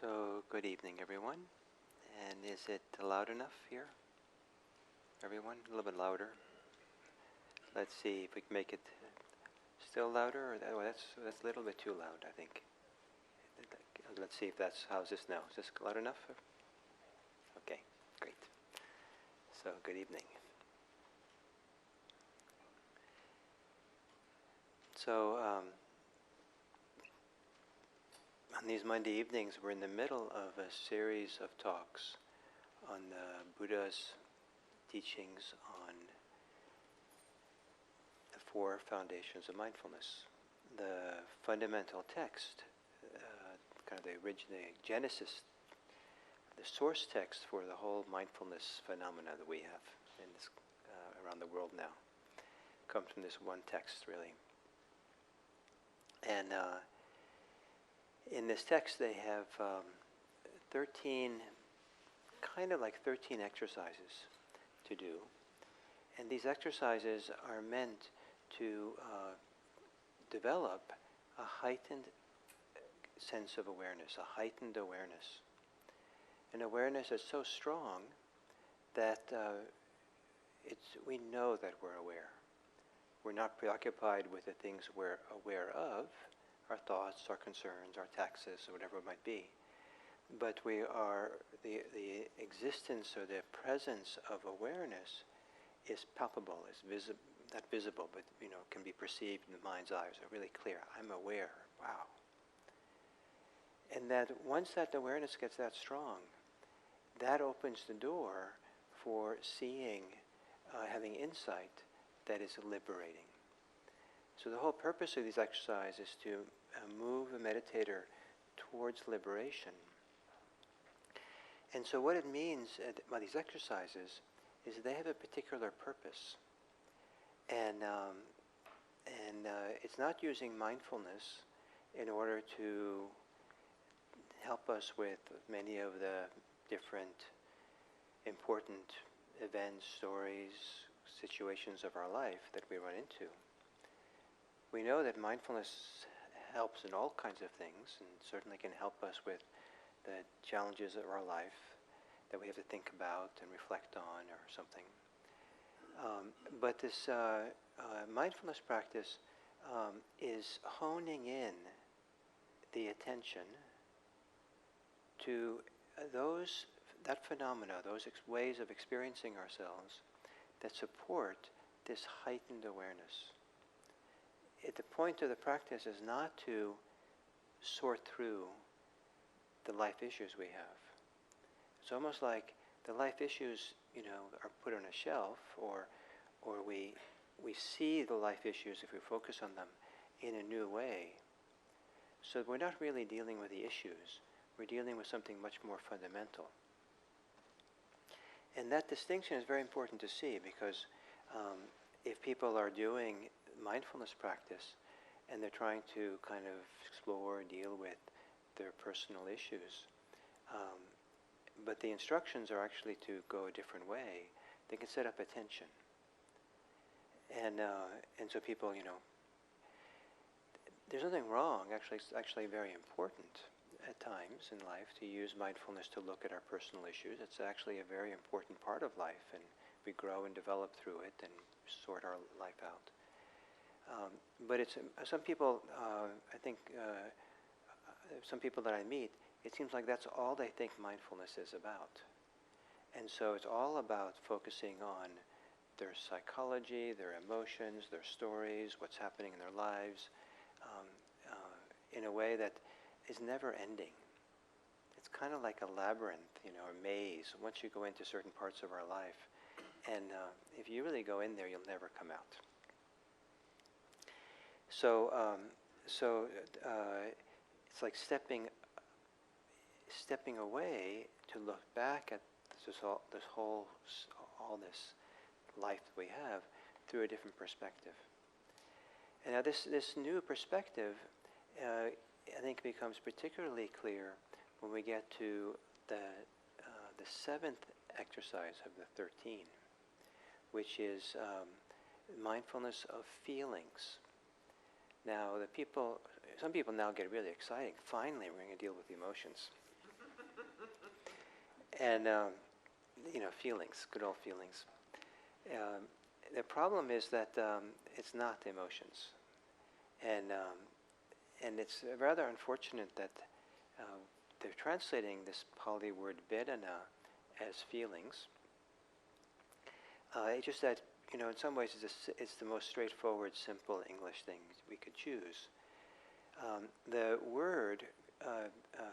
So, good evening, everyone. And is it loud enough here? Everyone? A little bit louder. Let's see if we can make it still louder. That's a little bit too loud, I think. Let's see if how's this now? Is this loud enough? Okay, great. So, good evening. So, on these Monday evenings, we're in the middle of a series of talks on the Buddha's teachings on the four foundations of mindfulness. The fundamental text, kind of the genesis, the source text for the whole mindfulness phenomena that we have in this, around the world now, comes from this one text, really. And in this text, they have 13 exercises to do. And these exercises are meant to develop a heightened sense of awareness, a heightened awareness. An awareness that's so strong that we know that we're aware. We're not preoccupied with the things we're aware of, our thoughts, our concerns, our taxes, or whatever it might be. But we are, the existence or the presence of awareness is palpable, is not visible, but can be perceived in the mind's eyes, are really clear. I'm aware, wow. And that once that awareness gets that strong, that opens the door for seeing, having insight that is liberating. So the whole purpose of these exercises is to move a meditator towards liberation. And so what it means by these exercises is they have a particular purpose. And it's not using mindfulness in order to help us with many of the different important events, stories, situations of our life that we run into. We know that mindfulness helps in all kinds of things, and certainly can help us with the challenges of our life that we have to think about and reflect on or something. But this mindfulness practice is honing in the attention to that phenomena, those ways of experiencing ourselves that support this heightened awareness. The point of the practice is not to sort through the life issues we have. It's almost like the life issues, are put on a shelf, or we see the life issues if we focus on them in a new way. So we're not really dealing with the issues. We're dealing with something much more fundamental. And that distinction is very important to see, because if people are doing mindfulness practice and they're trying to kind of explore, deal with their personal issues, but the instructions are actually to go a different way, they can set up attention. And so people, there's nothing wrong. Actually, it's actually very important at times in life to use mindfulness to look at our personal issues. It's actually a very important part of life, and we grow and develop through it and sort our life out. But it's some people, I think, some people that I meet, it seems like that's all they think mindfulness is about. And so it's all about focusing on their psychology, their emotions, their stories, what's happening in their lives, in a way that is never ending. It's kind of like a labyrinth, a maze, once you go into certain parts of our life. And if you really go in there, you'll never come out. So it's like stepping away to look back at this life that we have through a different perspective. And now this new perspective, I think, becomes particularly clear when we get to the seventh exercise of the 13, which is mindfulness of feelings. Now, some people now get really excited. Finally, we're going to deal with the emotions. And, feelings, good old feelings. The problem is that it's not emotions. And it's rather unfortunate that they're translating this Pali word Vedana as feelings. It's just that, in some ways it's the most straightforward, simple English thing we could choose. The word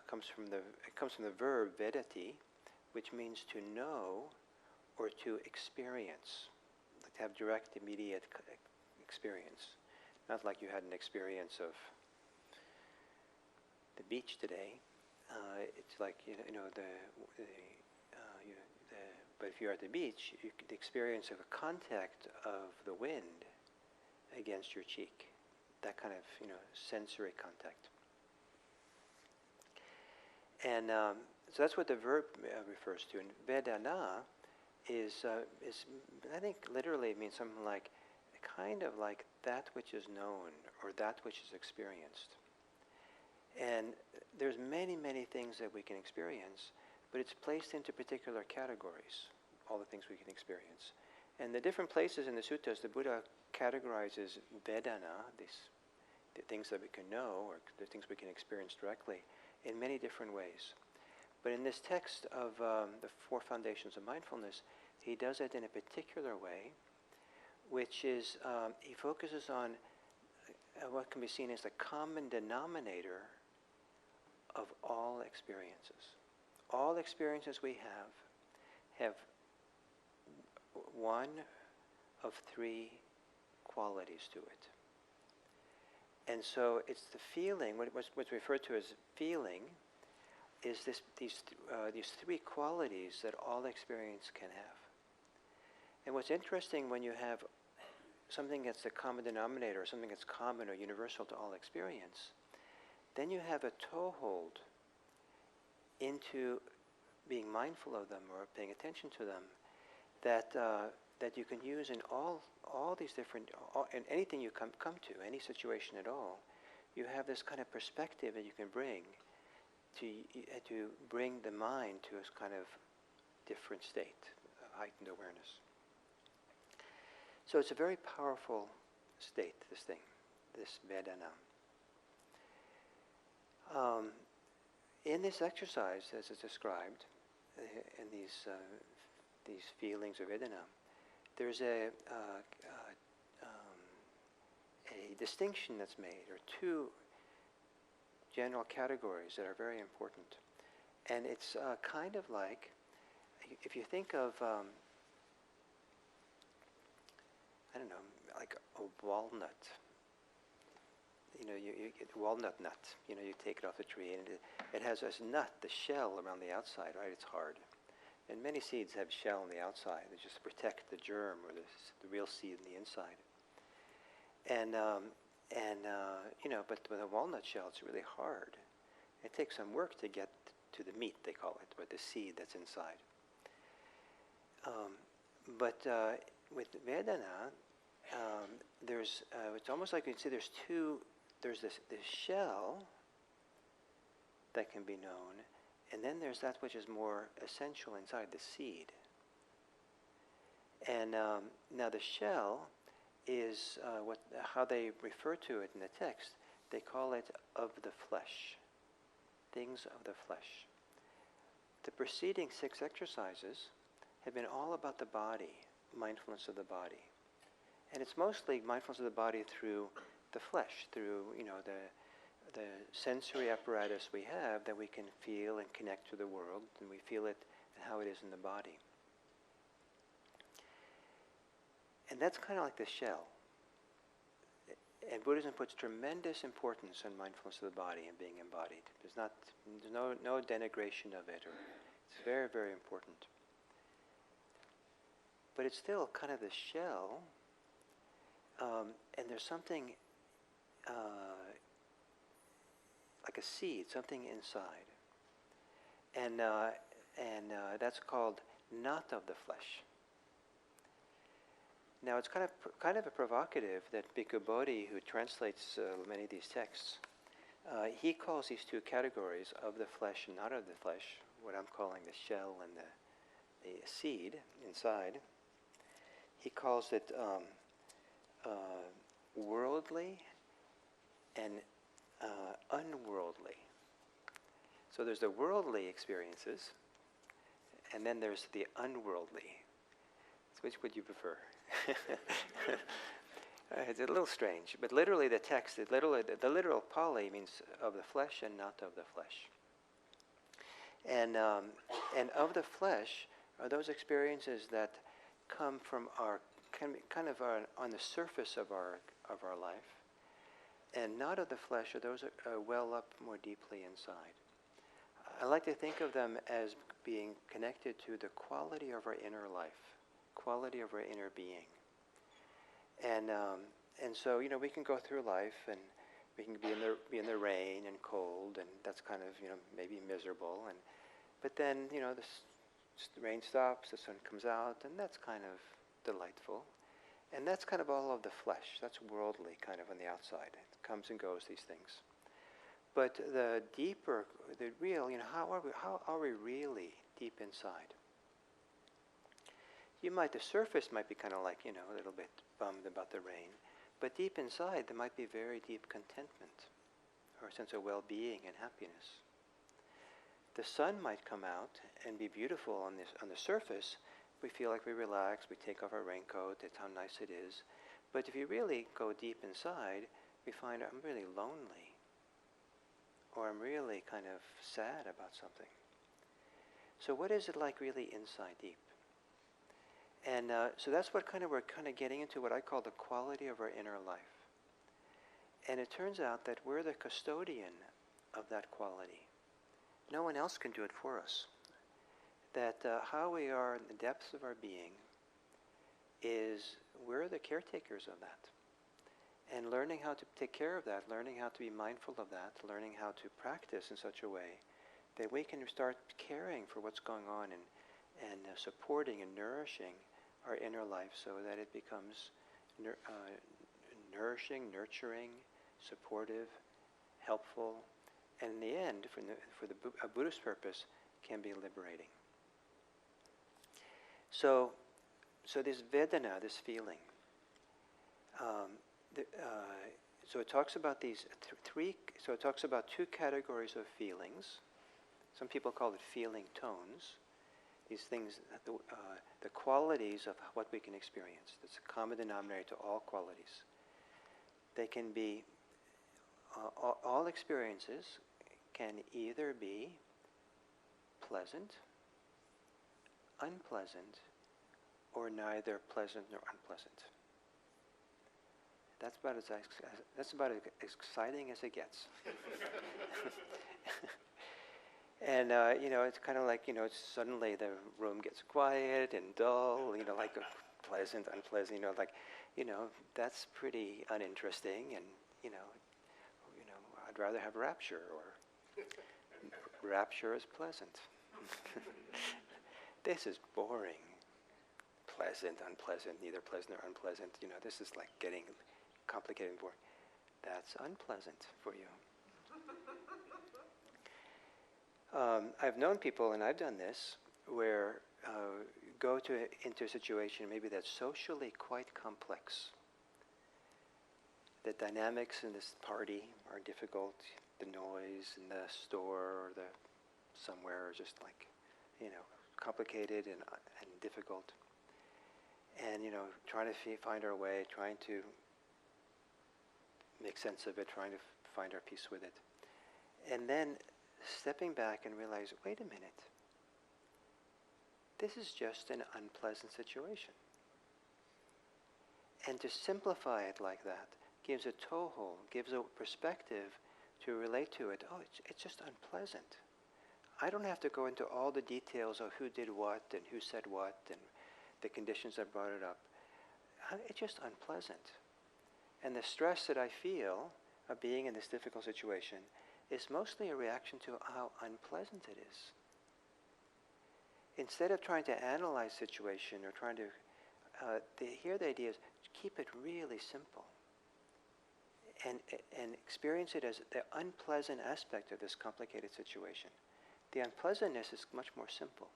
comes from the verb vedati, which means to know or to experience, like to have direct, immediate experience. Not like you had an experience of the beach today. It's like but if you're at the beach, the experience of a contact of the wind against your cheek, that kind of sensory contact. And so that's what the verb refers to. And Vedana is I think literally it means something like kind of like that which is known or that which is experienced. And there's many, many things that we can experience, but it's placed into particular categories, all the things we can experience. And the different places in the suttas, the Buddha categorizes Vedana, the things that we can know or the things we can experience directly, in many different ways. But in this text of the Four Foundations of Mindfulness, he does it in a particular way, which is he focuses on what can be seen as the common denominator of all experiences. All experiences we have one of three qualities to it. And so it's the feeling, what's referred to as feeling, is these three qualities that all experience can have. And what's interesting when you have something that's the common denominator, or something that's common or universal to all experience, then you have a toehold into being mindful of them or paying attention to them that you can use in all these different, in anything you come to, any situation at all. You have this kind of perspective that you can bring to bring the mind to a kind of different state, heightened awareness. So it's a very powerful state, this Vedana. In this exercise, as it's described, in these feelings of Vedana, there's a distinction that's made, or two general categories that are very important. And it's kind of like, if you think of, like a walnut. You get walnut nut. You take it off the tree, and it has this nut, the shell around the outside, right? It's hard. And many seeds have shell on the outside. They just protect the germ or the real seed in the inside. But with a walnut shell, it's really hard. It takes some work to get to the meat, they call it, or the seed that's inside. With Vedana, it's almost like you can see there's this shell that can be known, and then there's that which is more essential inside, the seed. And now the shell is how they refer to it in the text. They call it of the flesh, things of the flesh. The preceding 6 exercises have been all about the body, mindfulness of the body. And it's mostly mindfulness of the body through the flesh, through the sensory apparatus we have that we can feel and connect to the world, and we feel it and how it is in the body. And that's kind of like the shell. And Buddhism puts tremendous importance on mindfulness of the body and being embodied. There's no denigration of it, it's very, very important. But it's still kind of the shell, and there's something like a seed, something inside, and that's called not of the flesh. Now it's kind of a provocative that Bhikkhu Bodhi, who translates many of these texts, he calls these two categories, of the flesh and not of the flesh, what I'm calling the shell and the seed inside. He calls it worldly and unworldly. So there's the worldly experiences, and then there's the unworldly. So which would you prefer? It's a little strange, but literally the text, the literal Pali means of the flesh and not of the flesh. And of the flesh are those experiences that come from kind of on the surface of our life, and not of the flesh are those that well up more deeply inside. I like to think of them as being connected to the quality of our inner life, quality of our inner being. And so, we can go through life and we can be in the rain and cold, and that's kind of, maybe miserable. But then, the rain stops, the sun comes out, and that's kind of delightful. And that's kind of all of the flesh. That's worldly, kind of on the outside. It comes and goes, these things. But the deeper, the real, how are we really deep inside? The surface might be kind of like, a little bit bummed about the rain. But deep inside, there might be very deep contentment or a sense of well-being and happiness. The sun might come out and be beautiful on the surface. We feel like we relax, we take off our raincoat, it's how nice it is. But if you really go deep inside, we find I'm really lonely, or I'm really kind of sad about something. So what is it like really inside deep? And so that's what we're kind of getting into, what I call the quality of our inner life. And it turns out that we're the custodian of that quality. No one else can do it for us. That how we are in the depths of our being is we're the caretakers of that. And learning how to take care of that, learning how to be mindful of that, learning how to practice in such a way that we can start caring for what's going on and supporting and nourishing our inner life so that it becomes nourishing, nurturing, supportive, helpful, and in the end, for a Buddhist purpose, can be liberating. So this Vedana, this feeling, so it talks about these so it talks about two categories of feelings. Some people call it feeling tones. These things, the qualities of what we can experience. That's a common denominator to all qualities. They can be, all experiences can either be pleasant, unpleasant, or neither pleasant nor unpleasant. That's about as exciting as it gets. And, it's kind of like, suddenly the room gets quiet and dull, like pleasant, unpleasant, that's pretty uninteresting. And, I'd rather have rapture, or rapture is pleasant. This is boring. Pleasant, unpleasant, neither pleasant nor unpleasant. This is like getting complicated and boring. That's unpleasant for you. I've known people, and I've done this, where go into a situation maybe that's socially quite complex. The dynamics in this party are difficult. The noise in the store or somewhere are just like, complicated and difficult. And, trying to find our way, trying to make sense of it, trying to find our peace with it. And then stepping back and realize, wait a minute, this is just an unpleasant situation. And to simplify it like that gives a toehold, gives a perspective to relate to it. Oh, it's just unpleasant. I don't have to go into all the details of who did what and who said what and the conditions that brought it up. It's just unpleasant. And the stress that I feel of being in this difficult situation is mostly a reaction to how unpleasant it is. Instead of trying to analyze the situation or trying to, here the idea is keep it really simple and experience it as the unpleasant aspect of this complicated situation. The unpleasantness is much more simple.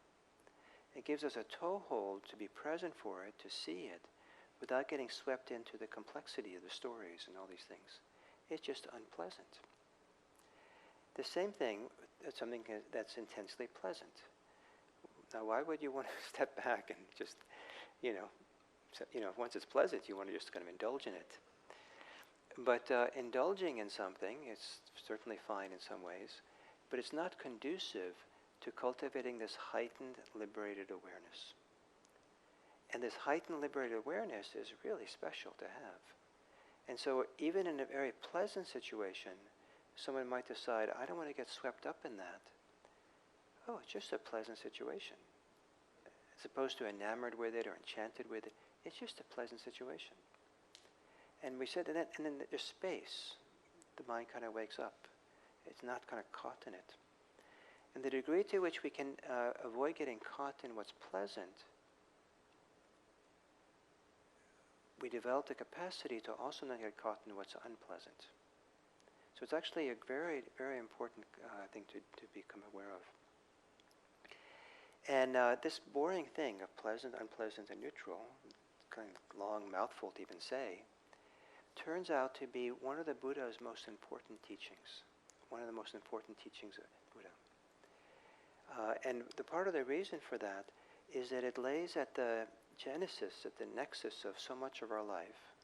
It gives us a toehold to be present for it, to see it, without getting swept into the complexity of the stories and all these things. It's just unpleasant. The same thing, something that's intensely pleasant. Now, why would you want to step back and just, once it's pleasant, you want to just kind of indulge in it. But indulging in something is certainly fine in some ways, but it's not conducive to cultivating this heightened, liberated awareness. And this heightened, liberated awareness is really special to have. And so even in a very pleasant situation, someone might decide, I don't want to get swept up in that. Oh, it's just a pleasant situation. As opposed to enamored with it or enchanted with it, it's just a pleasant situation. And we said, and then there's space. The mind kind of wakes up. It's not kind of caught in it. And the degree to which we can avoid getting caught in what's pleasant, we develop the capacity to also not get caught in what's unpleasant. So it's actually a very, very important thing to become aware of. And this boring thing of pleasant, unpleasant, and neutral, kind of long mouthful to even say, turns out to be one of the Buddha's most important teachings. One of the most important teachings of Buddha. And the part of the reason for that is that it lays at the genesis, at the nexus of so much of our life.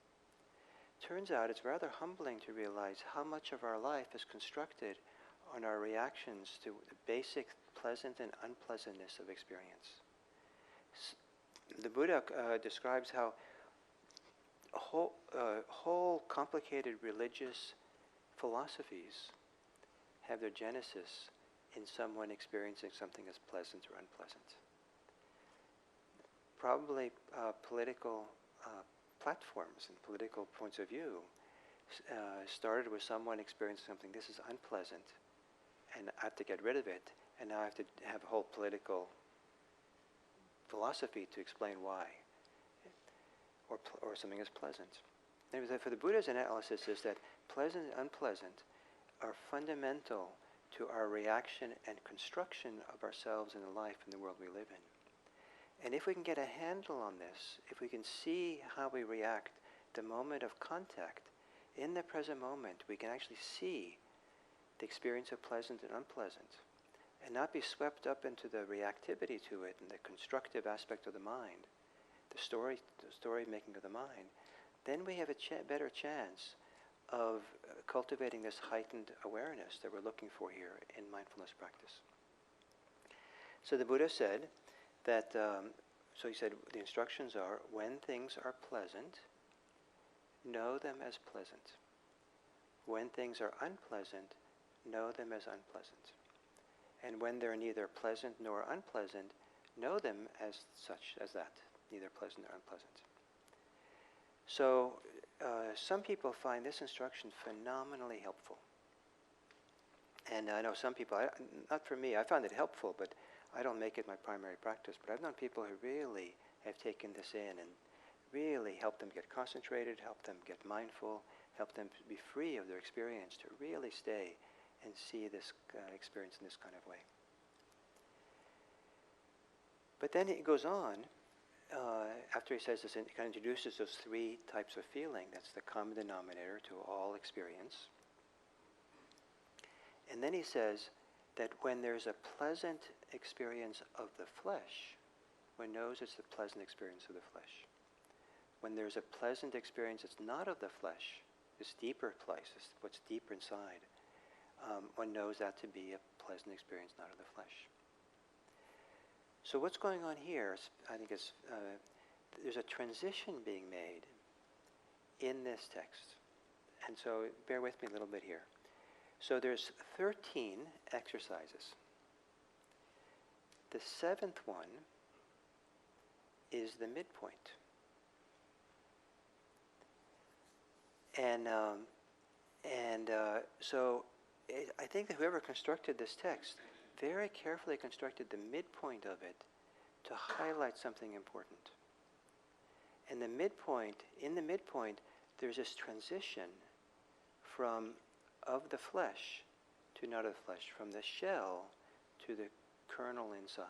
Turns out it's rather humbling to realize how much of our life is constructed on our reactions to the basic pleasant and unpleasantness of experience. The Buddha describes how whole complicated religious philosophies have their genesis in someone experiencing something as pleasant or unpleasant. Probably political platforms and political points of view started with someone experiencing something, this is unpleasant, and I have to get rid of it, and now I have to have a whole political philosophy to explain why, or something is pleasant. And for the Buddha's analysis is that pleasant and unpleasant are fundamental to our reaction and construction of ourselves and the life and the world we live in. And if we can get a handle on this, if we can see how we react the moment of contact, in the present moment, we can actually see the experience of pleasant and unpleasant, and not be swept up into the reactivity to it and the constructive aspect of the mind, the story making of the mind, then we have a better chance of cultivating this heightened awareness that we're looking for here in mindfulness practice. So the Buddha said that, so he said the instructions are, when things are pleasant, know them as pleasant. When things are unpleasant, know them as unpleasant. And when they're neither pleasant nor unpleasant, know them as such as that, neither pleasant nor unpleasant. So some people find this instruction phenomenally helpful. And I know some people, not for me, I found it helpful, but I don't make it my primary practice. But I've known people who really have taken this in and really helped them get concentrated, helped them get mindful, helped them be free of their experience to really stay and see this experience in this kind of way. But then it goes on, after he says this, and kind of introduces those three types of feeling. That's the common denominator to all experience. And then he says that when there's a pleasant experience of the flesh, one knows it's the pleasant experience of the flesh. When there's a pleasant experience that's not of the flesh, this deeper place, this, what's deeper inside, one knows that to be a pleasant experience not of the flesh. So what's going on here, I think is, there's a transition being made in this text. And so bear with me a little bit here. So there's 13 exercises. The seventh one is the midpoint. And so I think that whoever constructed this text very carefully constructed the midpoint of it to highlight something important. And in the midpoint, there's this transition from of the flesh to not of the flesh, from the shell to the kernel inside.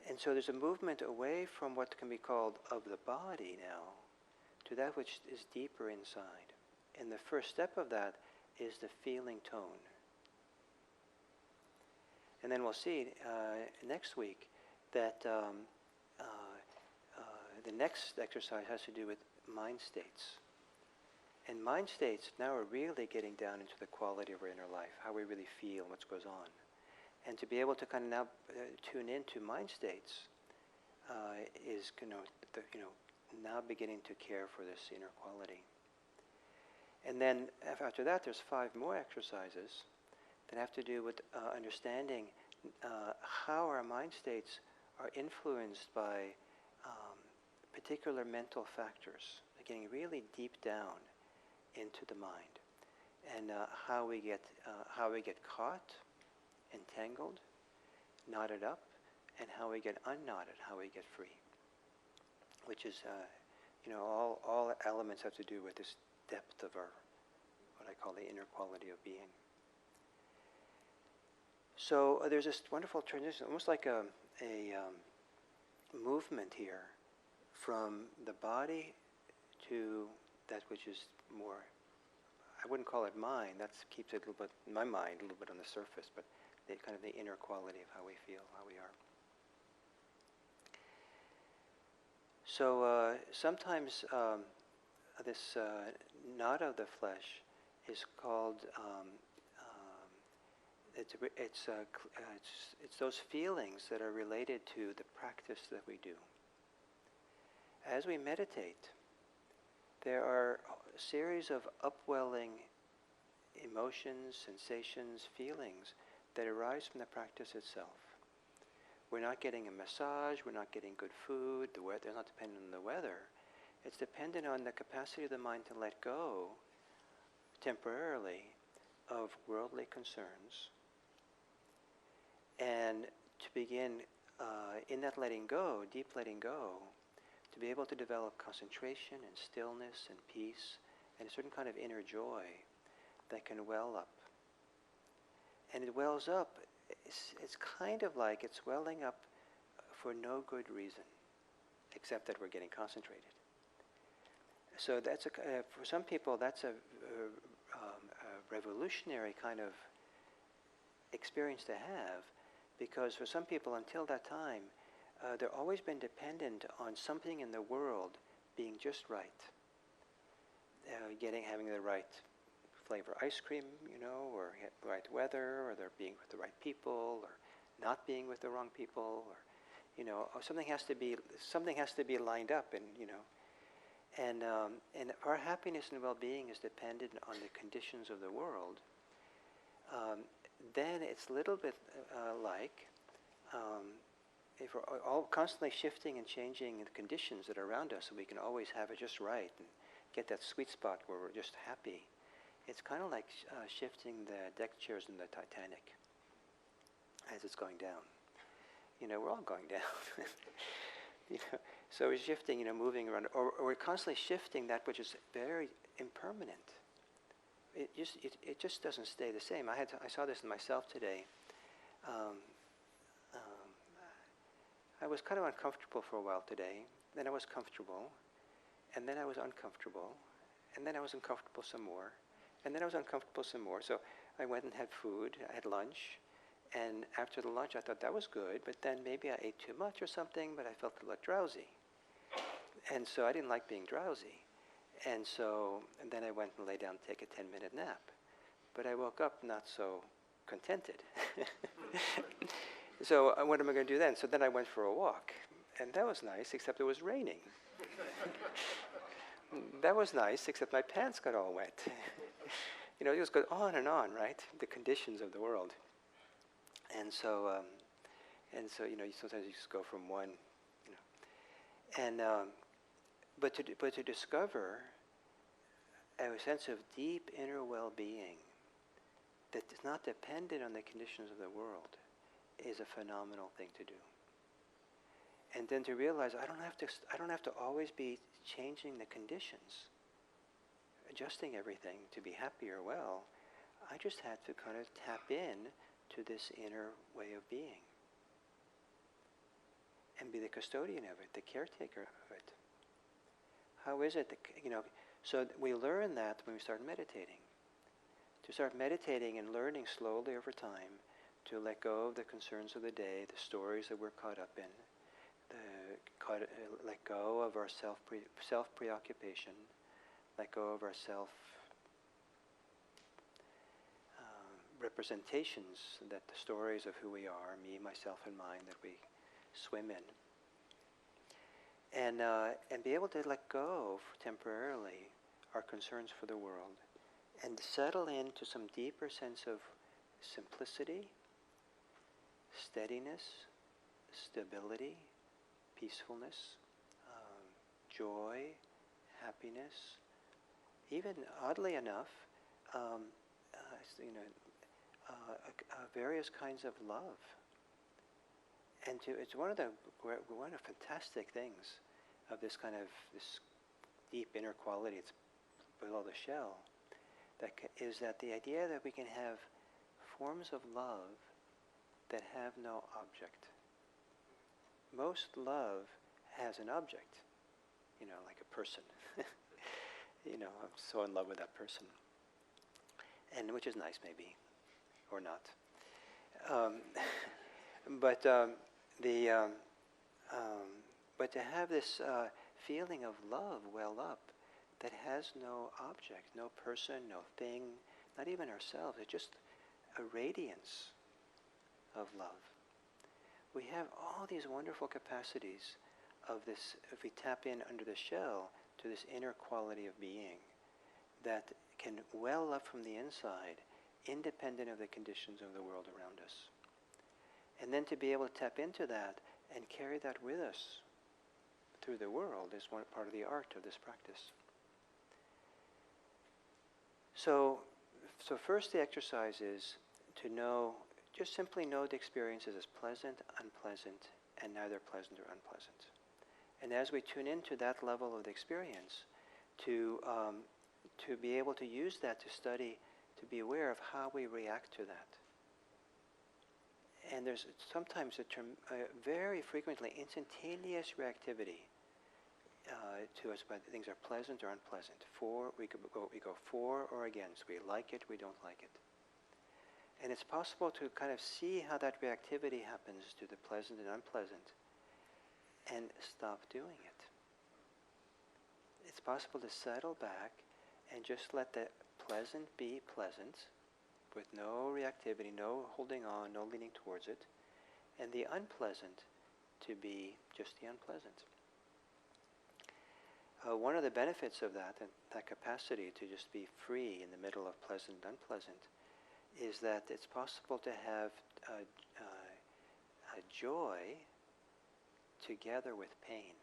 And so there's a movement away from what can be called of the body now to that which is deeper inside. And the first step of that is the feeling tone. And then we'll see next week that the next exercise has to do with mind states. And mind states now are really getting down into the quality of our inner life, how we really feel, what goes on. And to be able to kind of now tune into mind states is now beginning to care for this inner quality. And then after that, there's 5 more exercises that have to do with understanding how our mind states are influenced by particular mental factors, getting really deep down into the mind, and how we get caught, entangled, knotted up, and how we get unknotted, how we get free. Which is, all elements have to do with this depth of our, what I call the inner quality of being. So there's this wonderful transition, almost like a movement here from the body to that which is more, I wouldn't call it mind, that keeps it a little bit, in my mind, a little bit on the surface, but the kind of the inner quality of how we feel, how we are. So sometimes this knot of the flesh is called, it's those feelings that are related to the practice that we do. As we meditate, there are a series of upwelling emotions, sensations, feelings that arise from the practice itself. We're not getting a massage, we're not getting good food, the weather, they're not dependent on the weather. It's dependent on the capacity of the mind to let go temporarily of worldly concerns and to begin in that letting go, deep letting go, to be able to develop concentration and stillness and peace and a certain kind of inner joy that can well up. And it wells up, it's kind of like it's welling up for no good reason, except that we're getting concentrated. So that's for some people, that's a revolutionary kind of experience to have, because for some people until that time, they've always been dependent on something in the world being just right. Having the right flavor ice cream, or the right weather, or they're being with the right people, or not being with the wrong people, or something has to be lined up, and our happiness and well-being is dependent on the conditions of the world. Then it's a little bit like if we're all constantly shifting and changing the conditions that are around us, so we can always have it just right and get that sweet spot where we're just happy. It's kind of like shifting the deck chairs in the Titanic as it's going down. We're all going down. So we're shifting, moving around, or we're constantly shifting that which is very impermanent. It just doesn't stay the same. I saw this in myself today. I was kind of uncomfortable for a while today. Then I was comfortable, and then I was uncomfortable, and then I was uncomfortable some more, and then I was uncomfortable some more. So I went and had food. I had lunch, and after the lunch I thought that was good, but then maybe I ate too much or something, but I felt a little drowsy. And so I didn't like being drowsy. And then I went and lay down to take a 10-minute nap. But I woke up not so contented. So what am I going to do then? So then I went for a walk. And that was nice, except it was raining. That was nice, except my pants got all wet. It just goes on and on, right? The conditions of the world. And so sometimes you just go from one, but to discover a sense of deep inner well-being that is not dependent on the conditions of the world is a phenomenal thing to do. And then to realize I don't have to always be changing the conditions, adjusting everything to be happy or well. I just had to kind of tap in to this inner way of being and be the custodian of it, the caretaker of it. How is it that, so we learn that when we start meditating. To start meditating and learning slowly over time to let go of the concerns of the day, the stories that we're caught up in, let go of our self-preoccupation, let go of our representations, that the stories of who we are, me, myself, and mine, that we swim in. And be able to let go temporarily our concerns for the world and settle into some deeper sense of simplicity, steadiness, stability, peacefulness, joy, happiness, even oddly enough, various kinds of love. And it's one of the fantastic things of this deep inner quality. It's below the shell. Is that the idea that we can have forms of love that have no object. Most love has an object, like a person. I'm so in love with that person, and which is nice, maybe, or not. But to have this feeling of love well up that has no object, no person, no thing, not even ourselves. It's just a radiance of love. We have all these wonderful capacities of this, if we tap in under the shell to this inner quality of being that can well up from the inside, independent of the conditions of the world around us. And then to be able to tap into that and carry that with us through the world is one part of the art of this practice. So first the exercise is to just simply know the experiences as pleasant, unpleasant, and neither pleasant or unpleasant. And as we tune into that level of the experience, to be able to use that to study, to be aware of how we react to that. And there's sometimes very frequently instantaneous reactivity to us, but things are pleasant or unpleasant. We go for or against. We like it, we don't like it. And it's possible to kind of see how that reactivity happens to the pleasant and unpleasant and stop doing it. It's possible to settle back and just let the pleasant be pleasant with no reactivity, no holding on, no leaning towards it, and the unpleasant to be just the unpleasant. One of the benefits of that capacity to just be free in the middle of pleasant and unpleasant, is that it's possible to have a joy together with pain.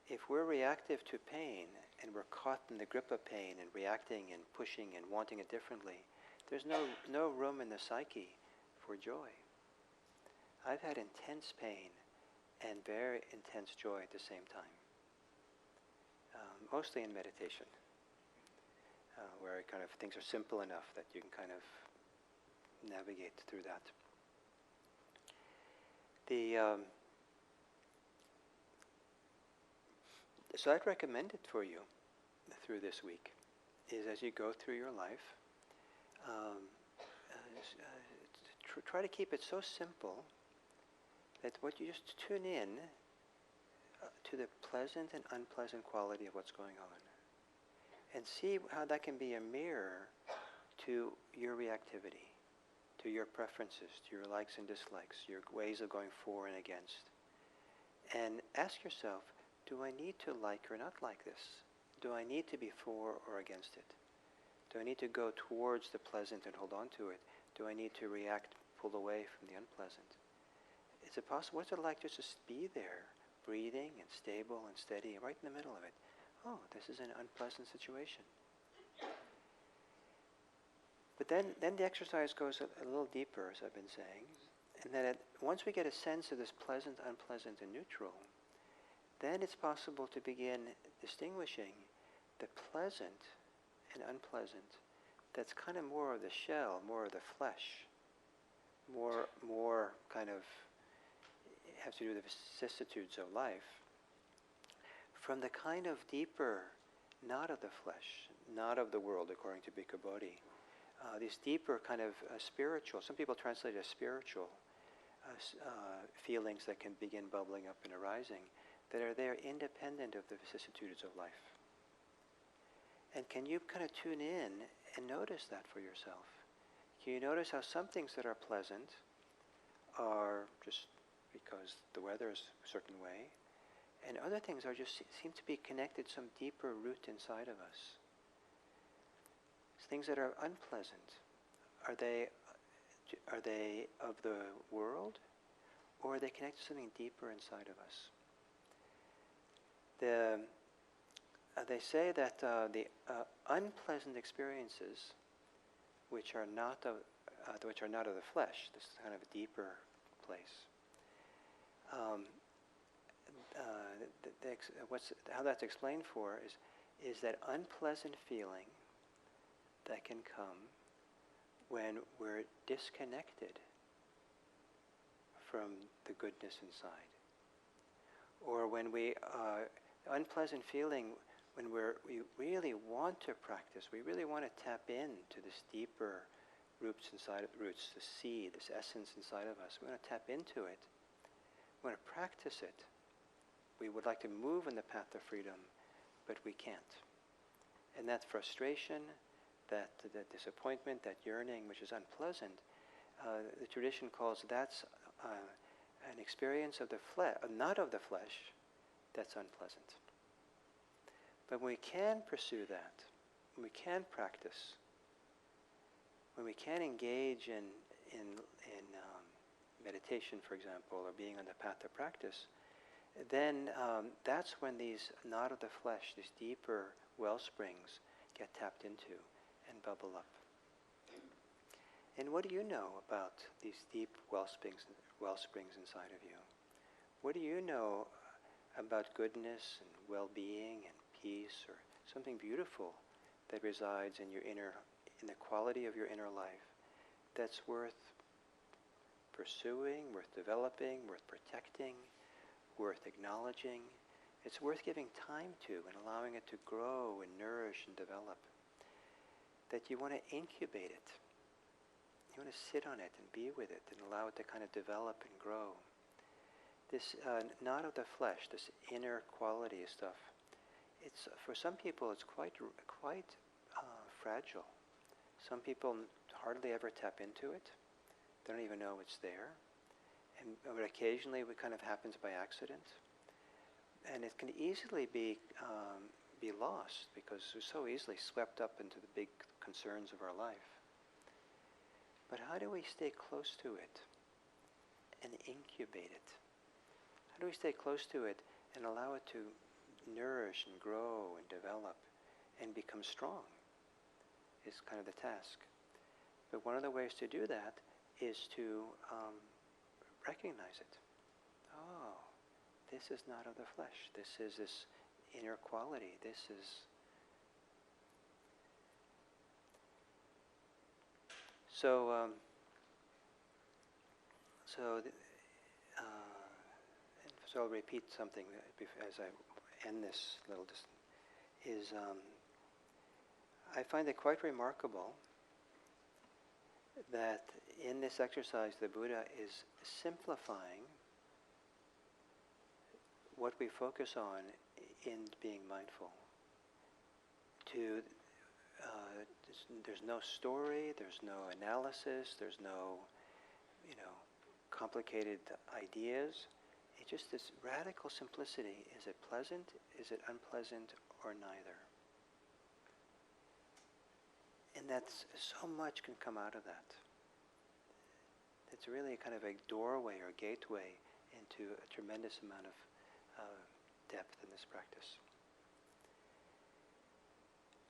If we're reactive to pain and we're caught in the grip of pain and reacting and pushing and wanting it differently, there's no room in the psyche for joy. I've had intense pain and very intense joy at the same time. Mostly in meditation, where things are simple enough that you can kind of navigate through that. So I'd recommend it for you through this week, is as you go through your life, try to keep it so simple that what you just tune in to the pleasant and unpleasant quality of what's going on, and see how that can be a mirror to your reactivity, to your preferences, to your likes and dislikes, your ways of going for and against. And ask yourself, do I need to like or not like this? Do I need to be for or against it? Do I need to go towards the pleasant and hold on to it? Do I need to react, pull away from the unpleasant? Is it possible? What's it like just to be there, breathing and stable and steady, right in the middle of it? Oh, this is an unpleasant situation. But then the exercise goes a little deeper, as I've been saying, and that once we get a sense of this pleasant, unpleasant, and neutral, then it's possible to begin distinguishing the pleasant and unpleasant that's kind of more of the shell, more of the flesh, more kind of has to do with the vicissitudes of life, from the kind of deeper, not of the flesh, not of the world, according to Bhikkhu Bodhi, these deeper kind of spiritual, some people translate it as spiritual feelings that can begin bubbling up and arising, that are there independent of the vicissitudes of life. And can you kind of tune in and notice that for yourself? Can you notice how some things that are pleasant are just because the weather is a certain way, and other things are just seem to be connected some deeper root inside of us? Things that are unpleasant, are they of the world, or are they connected to something deeper inside of us? They say that the unpleasant experiences, which are not of the flesh, this is kind of a deeper place. How that's explained for is that unpleasant feeling that can come when we're disconnected from the goodness inside, or when we unpleasant feeling when we really want to practice, we really want to tap into this deeper roots, the seed, this essence inside of us. We want to tap into it. We want to practice it. We would like to move in the path of freedom, but we can't. And that frustration, that disappointment, that yearning, which is unpleasant, the tradition calls that's an experience of the flesh, not of the flesh, that's unpleasant. But when we can pursue that, when we can practice, when we can engage in meditation, for example, or being on the path of practice, then that's when these not of the flesh, these deeper well springs get tapped into and bubble up. And what do you know about these deep well springs inside of you? What do you know about goodness and well-being and peace, or something beautiful that resides in the quality of your inner life, that's worth pursuing, worth developing, worth protecting, worth acknowledging? It's worth giving time to and allowing it to grow and nourish and develop. That you want to incubate it. You want to sit on it and be with it and allow it to kind of develop and grow. This not of the flesh, this inner quality stuff, it's for some people it's quite fragile. Some people hardly ever tap into it. They don't even know it's there. But occasionally it kind of happens by accident. And it can easily be lost because we're so easily swept up into the big concerns of our life. But how do we stay close to it and incubate it? How do we stay close to it and allow it to nourish and grow and develop and become strong? Is kind of the task. But one of the ways to do that is to recognize it. Oh, this is not of the flesh. This is this inner quality. This is... So I'll repeat something as I end this little I find it quite remarkable that in this exercise the Buddha is simplifying what we focus on in being mindful. There's no story, there's no analysis, there's no, complicated ideas. It's just this radical simplicity. Is it pleasant? Is it unpleasant? Or neither? And that's so much can come out of that. It's really kind of a doorway or gateway into a tremendous amount of depth in this practice.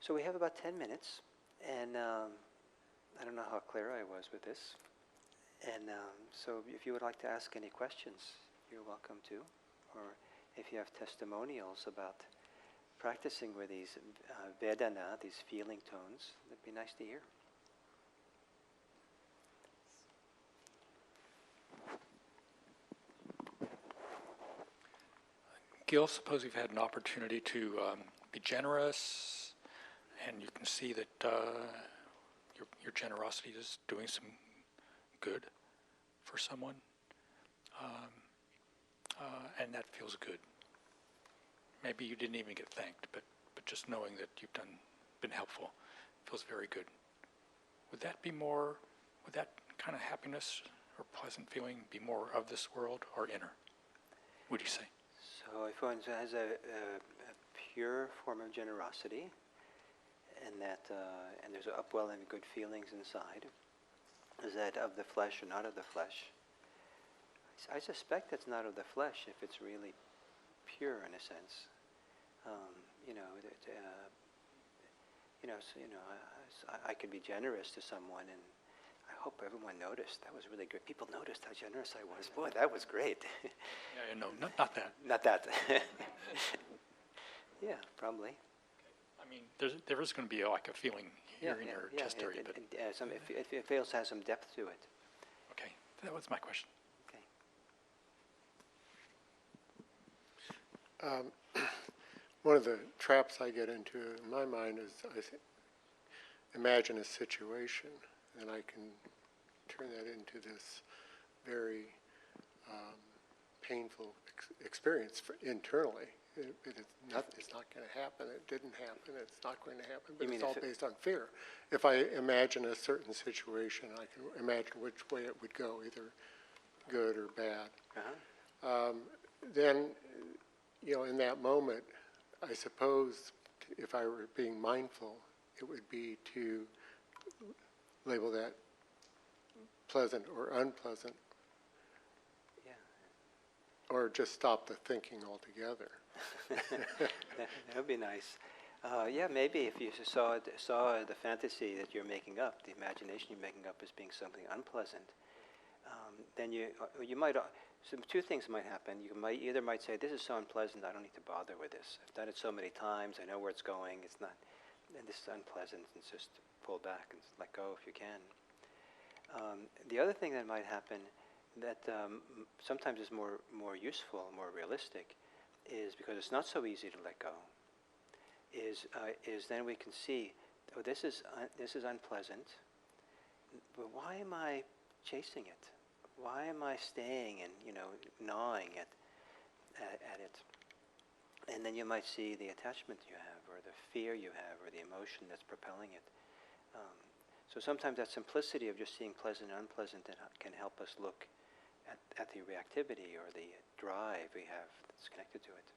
So we have about 10 minutes, and I don't know how clear I was with this. And so if you would like to ask any questions, you're welcome to. Or if you have testimonials about practicing with these Vedana, these feeling tones. That'd be nice to hear. Gil, suppose you've had an opportunity to be generous, and you can see that your generosity is doing some good for someone, and that feels good. Maybe you didn't even get thanked, but just knowing that you've been helpful feels very good. Would that kind of happiness or pleasant feeling be more of this world or inner, would you say? So if one has a pure form of generosity, and there's an upwelling of good feelings inside, is that of the flesh or not of the flesh? I suspect it's not of the flesh if it's really pure in a sense. I could be generous to someone, and I hope everyone noticed. That was really good. People noticed how generous I was. Boy, that was great. Yeah, no, not that. Not that. Yeah, probably. I mean, there is going to be like a feeling here in your chest area, but it feels has some depth to it. Okay, that was my question. Okay. One of the traps I get into in my mind is imagine a situation, and I can turn that into this very painful experience internally. It's not going to happen. It didn't happen. It's not going to happen. But it's all based on fear. If I imagine a certain situation, I can imagine which way it would go, either good or bad. Uh-huh. Then, in that moment, I suppose if I were being mindful, it would be to label that pleasant or unpleasant, or just stop the thinking altogether. That would be nice. Maybe if you saw the fantasy that you're making up, the imagination you're making up as being something unpleasant, then you might. Two things might happen. You might say, "This is so unpleasant. I don't need to bother with this. I've done it so many times. I know where it's going. It's not, and this is unpleasant. And just pull back and let go if you can." The other thing that might happen, that sometimes is more useful, more realistic, is because it's not so easy to let go. Is then we can see, oh, this is unpleasant, but why am I chasing it? Why am I staying and gnawing at it? And then you might see the attachment you have, or the fear you have, or the emotion that's propelling it. So sometimes that simplicity of just seeing pleasant and unpleasant can help us look at the reactivity or the drive we have that's connected to it.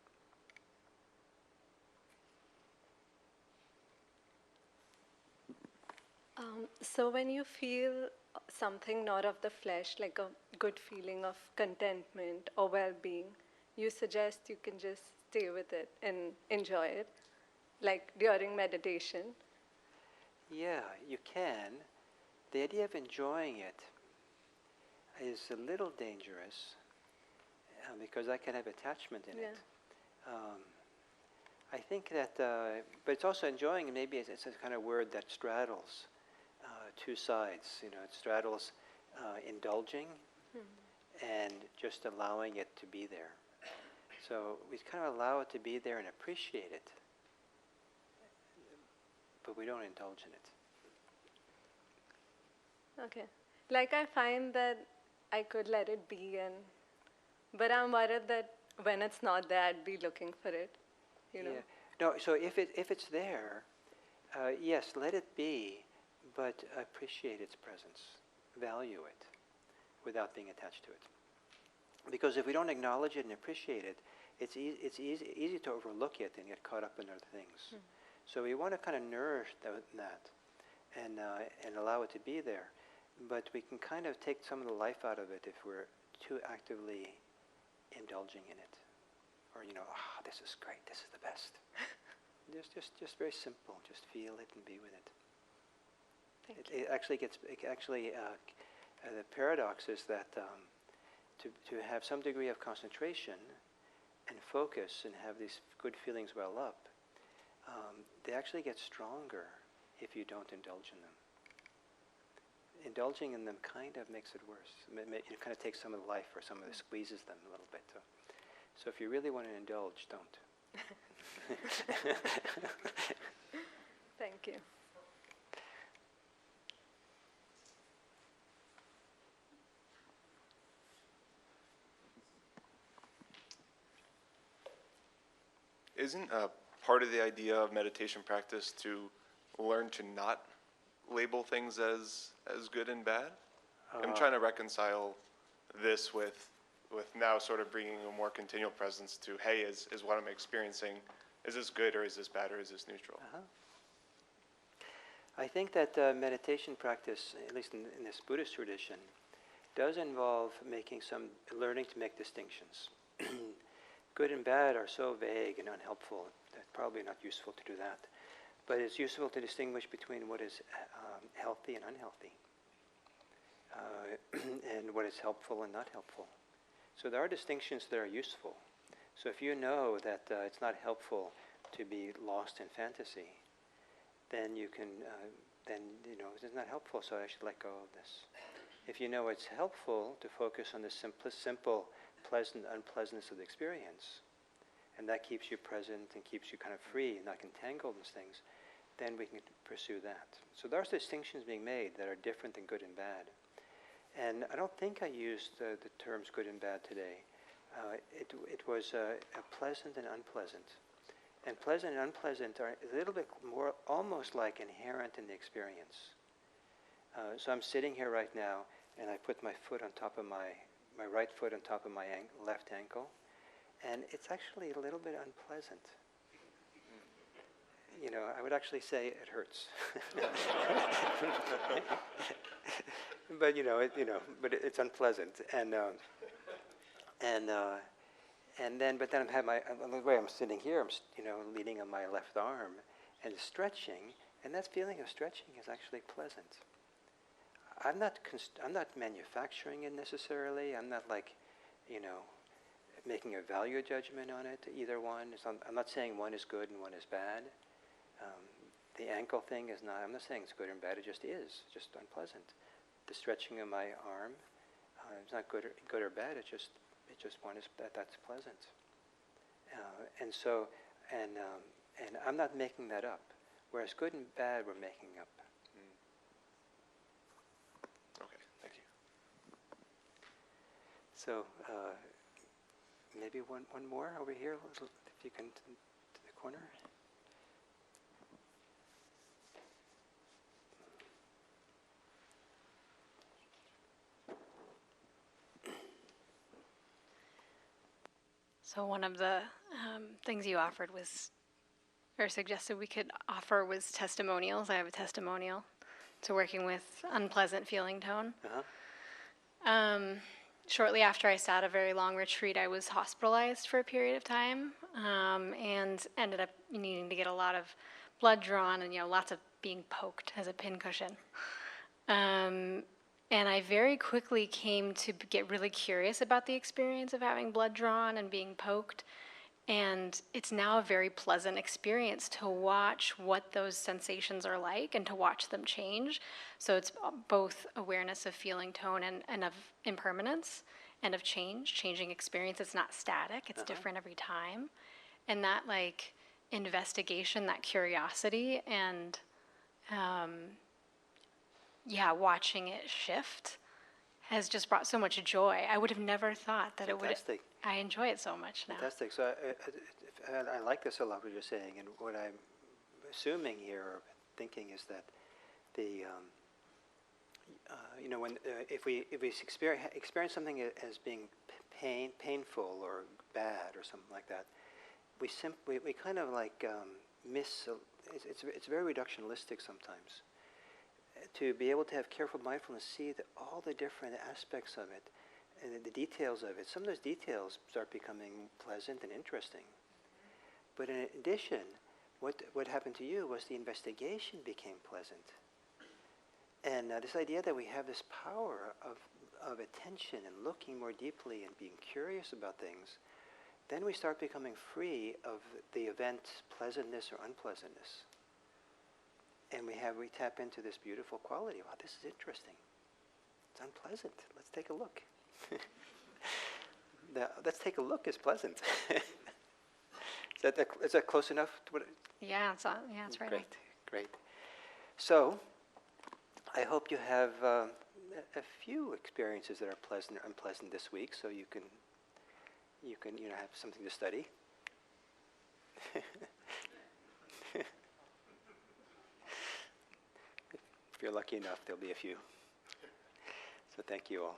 So when you feel something not of the flesh, like a good feeling of contentment or well-being, you suggest you can just stay with it and enjoy it, like during meditation? Yeah, you can. The idea of enjoying it is a little dangerous because I can have attachment in it. I think that, but it's also enjoying, maybe it's a kind of word that straddles two sides. It straddles indulging and just allowing it to be there. So we kind of allow it to be there and appreciate it, but we don't indulge in it. Okay. Like I find that I could let it be, but I'm worried that when it's not there, I'd be looking for it. Yeah. No. So if it's there, yes, let it be, but appreciate its presence, value it, without being attached to it. Because if we don't acknowledge it and appreciate it, it's easy to overlook it and get caught up in other things. So we want to kind of nourish that and allow it to be there. But we can kind of take some of the life out of it if we're too actively indulging in it. Or, this is great, this is the best. just very simple. Just feel it and be with it. The paradox is that to have some degree of concentration and focus and have these good feelings well up, they actually get stronger if you don't indulge in them. Indulging in them kind of makes it worse. It kind of takes some of the life, or some of it squeezes them a little bit. So if you really want to indulge, don't. Thank you. Isn't part of the idea of meditation practice to learn to not label things as good and bad? I'm trying to reconcile this with now sort of bringing a more continual presence to, hey, is what I'm experiencing, is this good or is this bad or is this neutral? I think that meditation practice, at least in this Buddhist tradition, does involve learning to make distinctions. Good and bad are so vague and unhelpful that probably not useful to do that. But it's useful to distinguish between what is healthy and unhealthy, and what is helpful and not helpful. So there are distinctions that are useful. So if you know that it's not helpful to be lost in fantasy, then you can, it's not helpful, so I should let go of this. If you know it's helpful to focus on the simple, pleasant, unpleasantness of the experience, and that keeps you present and keeps you kind of free and not entangled in things, then we can pursue that. So there are distinctions being made that are different than good and bad. And I don't think I used the terms good and bad today. It was a pleasant and unpleasant. And pleasant and unpleasant are a little bit more, almost like inherent in the experience. So I'm sitting here right now, and I put my foot on top of my right foot on top of my left ankle, and it's actually a little bit unpleasant. I would actually say it hurts. But but it's unpleasant, and then the way I'm sitting here, I'm leaning on my left arm and stretching, and that feeling of stretching is actually pleasant. I'm not manufacturing it necessarily. I'm not making a value judgment on it. Either one. I'm not saying one is good and one is bad. The ankle thing is not. I'm not saying it's good or bad. It just is. Just unpleasant. The stretching of my arm, it's not good or bad. It's just one is that's pleasant. And I'm not making that up. Whereas good and bad, we're making up. Okay, thank you. So maybe one more over here, if you can, to the corner. So one of the things you offered or suggested we could offer was testimonials. I have a testimonial to working with unpleasant feeling tone. Shortly after I sat a very long retreat, I was hospitalized for a period of time, and ended up needing to get a lot of blood drawn and lots of being poked as a pincushion. And I very quickly came to get really curious about the experience of having blood drawn and being poked. And it's now a very pleasant experience to watch what those sensations are like and to watch them change. So it's both awareness of feeling tone and of impermanence and of changing experience. It's not static, it's different every time. And that investigation, that curiosity, and watching it shift has just brought so much joy. I would have never thought that Fantastic. it would. I enjoy it so much now. Fantastic. So I like this a lot, what you're saying, and what I'm assuming here, or thinking, is that if we experience something as being painful or bad or something like that, we kind of miss. It's very reductionistic sometimes. To be able to have careful mindfulness, see all the different aspects of it, and the details of it. Some of those details start becoming pleasant and interesting. But in addition, what happened to you was the investigation became pleasant. And this idea that we have this power of attention and looking more deeply and being curious about things, then we start becoming free of the event's pleasantness or unpleasantness. And we tap into this beautiful quality. Wow, this is interesting. It's unpleasant. Let's take a look. Let's take a look is pleasant. Is that close enough to what? Yeah, it's right. Great, great. So, I hope you have a few experiences that are pleasant or unpleasant this week, so you can have something to study. If you're lucky enough, there'll be a few. So thank you all.